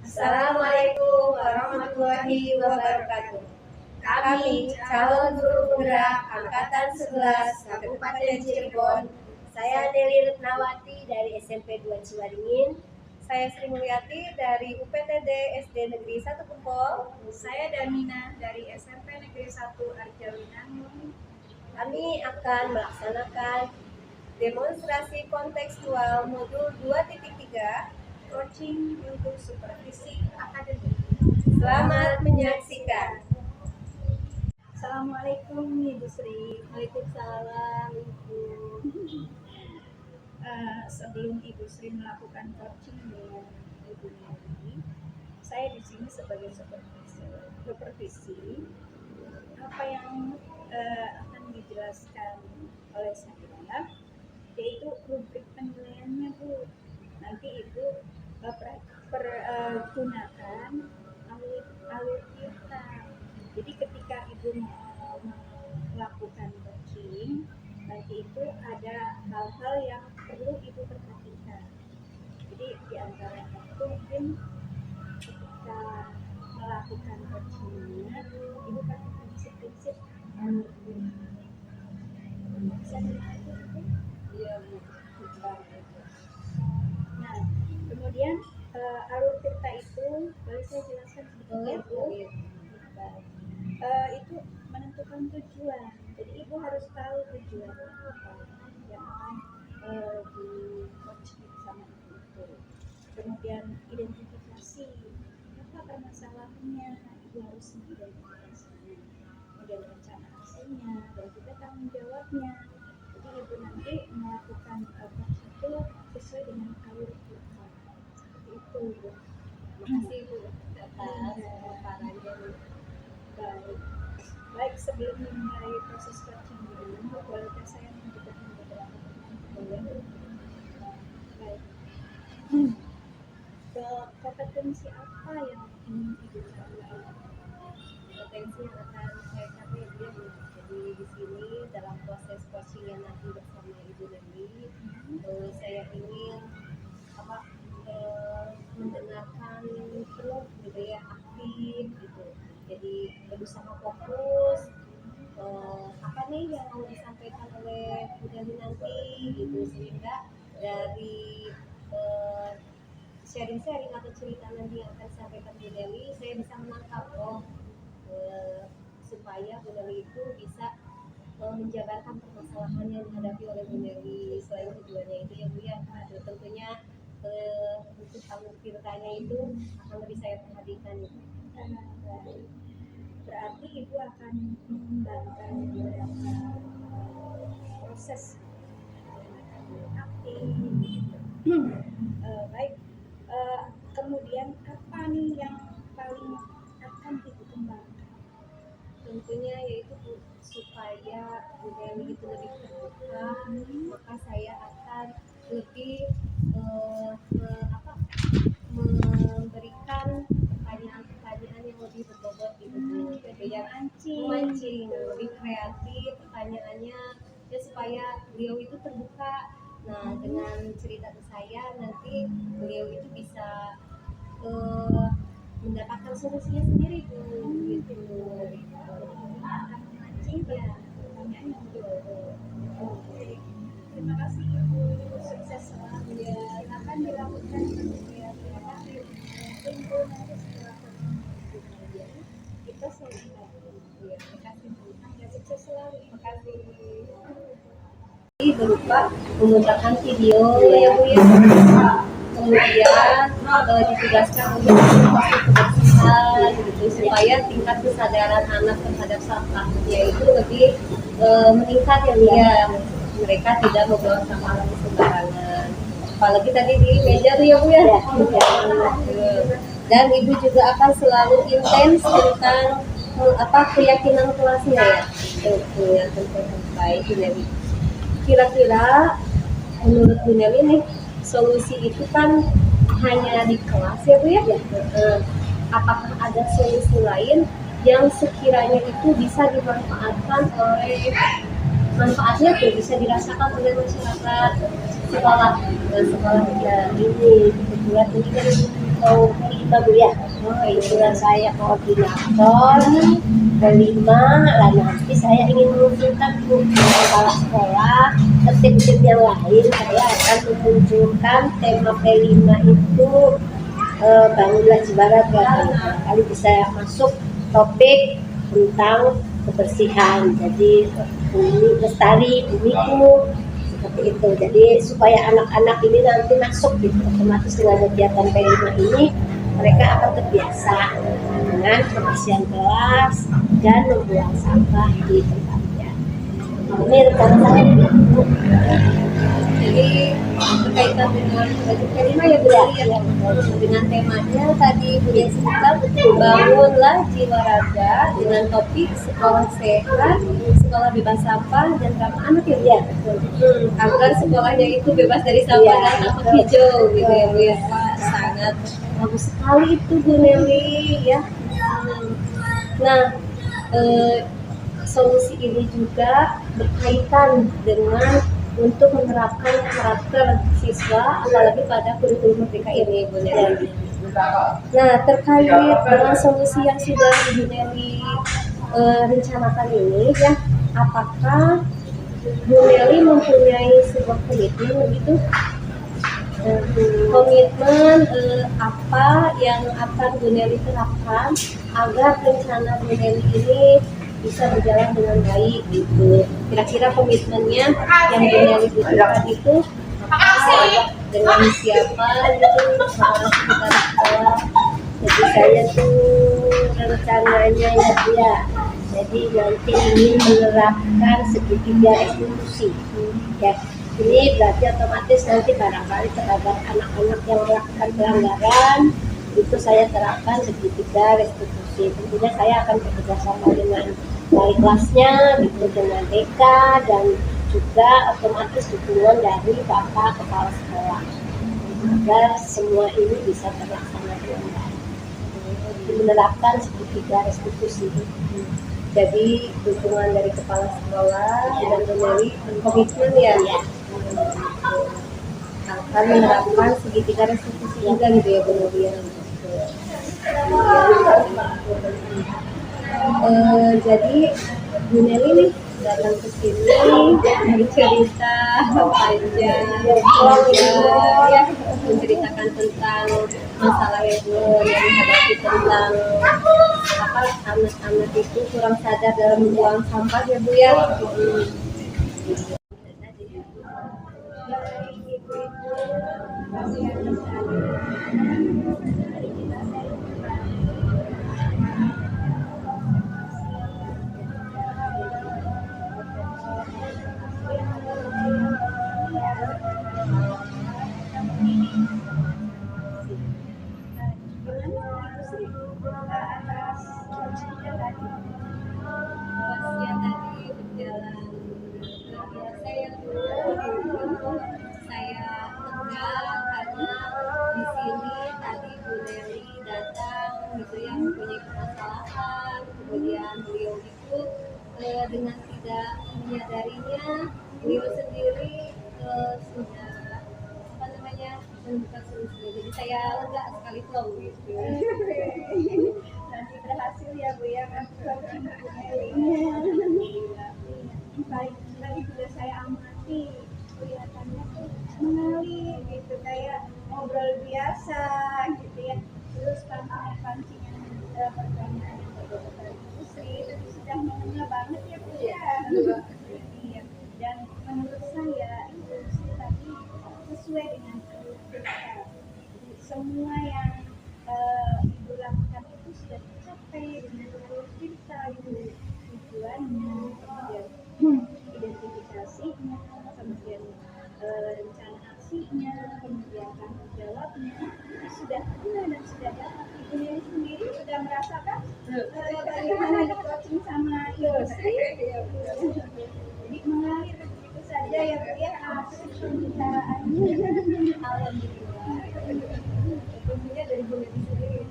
Assalamualaikum warahmatullahi wabarakatuh. Kami calon guru penggerak Angkatan 11 Kabupaten Cirebon. Saya Deli Retnawati dari SMP 2 Ciwaringin. Saya Sri Mulyati dari UPTD SD Negeri 1 Kempol. Saya Damina dari SMP Negeri 1 Arjawinangun. Kami akan melaksanakan Demonstrasi kontekstual modul 2.3 coaching untuk supervisi akademik. Selamat menyaksikan. Assalamualaikum Ibu Sri. Waalaikumsalam Ibu. Sebelum Ibu Sri melakukan coaching dengan Ibu Neri, saya di sini sebagai supervisi. Apa yang akan dijelaskan oleh saya, yaitu rubrik penilaiannya, Bu. Nanti Ibu pergunakan alur kita. Jadi ketika Ibu mau melakukan coaching, nanti itu ada hal-hal yang perlu Ibu perhatikan. Jadi di antaranya itu mungkin ketika melakukan coachingnya, Ibu pakai prinsip-prinsip bisa dimengerti itu? Iya, Bu. Nah, kemudian alur tirta itu boleh saya jelaskan sedikit, Bu? Itu menentukan tujuan. Jadi Ibu harus tahu tujuan apa yang akan di coach sama Ibu itu. Kemudian identifikasi apa permasalahannya, Ibu harus mengidentifikasinya. Kemudian rencana aksinya dan juga tanggung jawabnya. Jadi Ibu nanti melakukan coach itu sesuai dengan alur kita. Seperti itu, Bu. Terima kasih Bu atas pemaparannya. Baik, sebelum memulai proses coaching ini, bolehkah saya menunjukkan beberapa pertanyaan? Baik. Kompetensi apa yang ingin Ibu capai? Potensi yang akan saya capai dia jadi di sini dalam proses coaching yang nanti bersama Ibu Neri, saya ingin mendengarkan penuh gitu ya, aktif gitu. Jadi berusaha fokus apa nih yang mau disampaikan oleh Bu Neri nanti gitu, sehingga dari sharing-sharing atau cerita nanti yang akan disampaikan Bu Neri, saya bisa menangkap supaya Bu Neri itu bisa menjabarkan permasalahan yang dihadapi oleh Bu Neri. Selain tujuannya itu ya Bu ya, tentunya untuk alur tirtanya itu akan lebih saya perhatikan itu. Berarti Ibu akan mengembangkan beberapa proses aktif. Baik. Kemudian apa nih yang paling akan Ibu kembangkan? Tentunya yaitu supaya Bu Neri itu lebih terbuka, maka saya akan lebih memberikan pertanyaan-pertanyaan yang lebih berbobot gitu, yang memancing, lebih kreatif pertanyaannya ya, supaya beliau itu terbuka. Nah, dengan cerita ke saya nanti beliau itu bisa mendapatkan solusinya sendiri Bu, gitu. Akan memancing Ya. pertanyaan yang berbobot. Oke. Terima kasih Ibu, sukses selalu ya. Akan dilakukan penelitian Ibu nanti setelah kemudian kita selesai. Terima kasih Bu. Ya, sukses selalu. Terima kasih. Berupa menggunakan video ya Bu ya, kemudian ditugaskan untuk kebersihan gitu, supaya tingkat kesadaran anak terhadap sampahnya itu lebih meningkat ya Bu ya. Mereka tidak membuang sampah sembarangan, apalagi tadi di meja tuh ya Bu ya. Dan Ibu juga akan selalu intens tentang keyakinan kelasnya ya, itu yang terbaik Bu Neri. Kira-kira menurut Bu Neri nih, solusi itu kan hanya di kelas ya Bu ya. Apakah ada solusi lain yang sekiranya itu bisa dimanfaatkan oleh manfaatnya tuh bisa dirasakan oleh masyarakat sekolah ya ini kebetulan ini kan atau kelima Bu ya. Kebetulan saya koordinator kelima, lah nanti saya ingin mengusulkan Bu kepala sekolah ke tim-tim yang lain, saya akan memunculkan tema kelima itu bangunlah Cibarengka. Kali bisa masuk topik tentang kebersihan, jadi bumi lestari bumiku seperti itu. Jadi supaya anak-anak ini nanti masuk gitu, otomatis dengan kegiatan P5 ini mereka akan terbiasa dengan kebersihan kelas dan membuang sampah di tempatnya. Ini rencana saya Bu. Jadi berkaitan dengan baju kelima ya Bu ya, dengan temanya tadi Bu yang sebutkan bangunlah jiwa raga dengan topik sekolah sehat, sekolah bebas sampah dan ramah anak ya Bu ya. Agar sekolahnya itu bebas dari sampah dan sampah hijau gitu ya Bu ya. Wah, sangat bagus sekali itu Bu Nelly ya. Nah, solusi ini juga berkaitan dengan untuk menerapkan karakter siswa apalagi pada kurikulum merdeka ini Bu Nelly. Nah, terkait dengan solusi yang sudah Bu Nelly rencanakan ini ya, apakah Bu Nelly mempunyai sebuah komitmen begitu? Komitmen apa yang akan Bu Nelly terapkan agar rencana Bu Nelly ini bisa berjalan dengan baik gitu. Kira-kira komitmennya yang Bu Nelly butuhkan itu apa, dengan siapa gitu, sama sekitar sekolah. Jadi saya tuh rencananya ya dia, jadi nanti ingin menerapkan segitiga institusi ya. Ini berarti otomatis nanti barangkali terhadap anak-anak yang melakukan pelanggaran itu saya terapkan segitiga restitusi. Tentunya saya akan bekerjasama dengan wali kelasnya, gitu, dengan TK dan juga otomatis dukungan dari Bapak Kepala Sekolah agar semua ini bisa terlaksana dengan baik. Menerapkan segitiga restitusi. Jadi dukungan dari Kepala Sekolah dan dari komitmen ya. Akan menerapkan segitiga restitusi juga gitu ya Bu Nelly. Jadi Bu Nelly nih datang ke sini bercerita panjang ya, menceritakan tentang masalah yang Bu Nelly hadapi tentang apa anak-anak itu kurang sadar dalam membuang sampah ya Bu ya. Pasnya tadi berjalan luar biasa ya Bu. Saya lega karena di sini tadi Bu Nelly datang gitu ya, mempunyai permasalahan, kemudian beliau itu dengan tidak menyadarinya beliau sendiri sudah apa namanya menemukan solusi. Jadi saya lega sekali plong gitu. Nanti berhasil ya Bu ya kan. Baik, tadi juga saya amati kelihatannya tuh mengalir gitu kayak ngobrol biasa gitu ya. Terus pancingan pertanyaan yang berbeda industri itu sudah mengenal banget ya Bu ya. Iya. Dan menurut saya industri tadi sesuai dengan kita. Semua yang Ibu lakukan itu sudah tercapai dengan kita itu tujuannya, kemudian identifikasinya, kemudian rencana aksinya, kemudian tanggung jawabnya itu sudah ada dan sudah dapat. Ibu Nelly sendiri sudah merasakan bagaimana di coaching sama industri. Jadi mengalir begitu saja ya Bu ya pembicaraannya. Alhamdulillah. Tentunya dari Bu Nelly sendiri.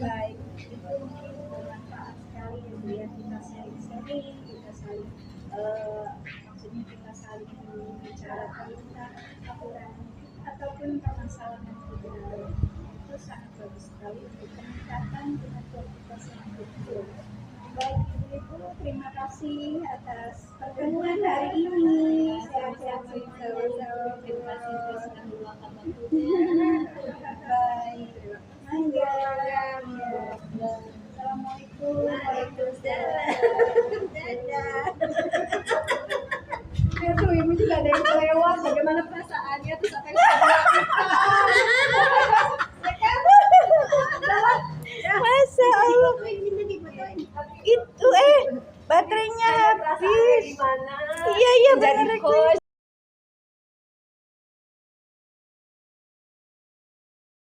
Baik, itu mungkin bermanfaat sekali ya Bu ya, kita sharing-sharing, kita saling maksudnya kita saling membicarakan tentang aturan ataupun permasalahan pribadi. Itu sangat bagus sekali untuk peningkatan dengan kualitas yang betul. Baik Ibu, terima kasih atas pertemuan hari ini. Sehat-sehat selalu. Terima kasih sudah meluangkan waktunya. Baik. Mangga. Assalamualaikum. Waalaikumsalam. Dadah. Ya tuh ibu juga ada yang kelewat. Bagaimana perasaannya tuh sampai Masa Allah. Itu baterainya habis. Gimana? Iya Jadi benar. coach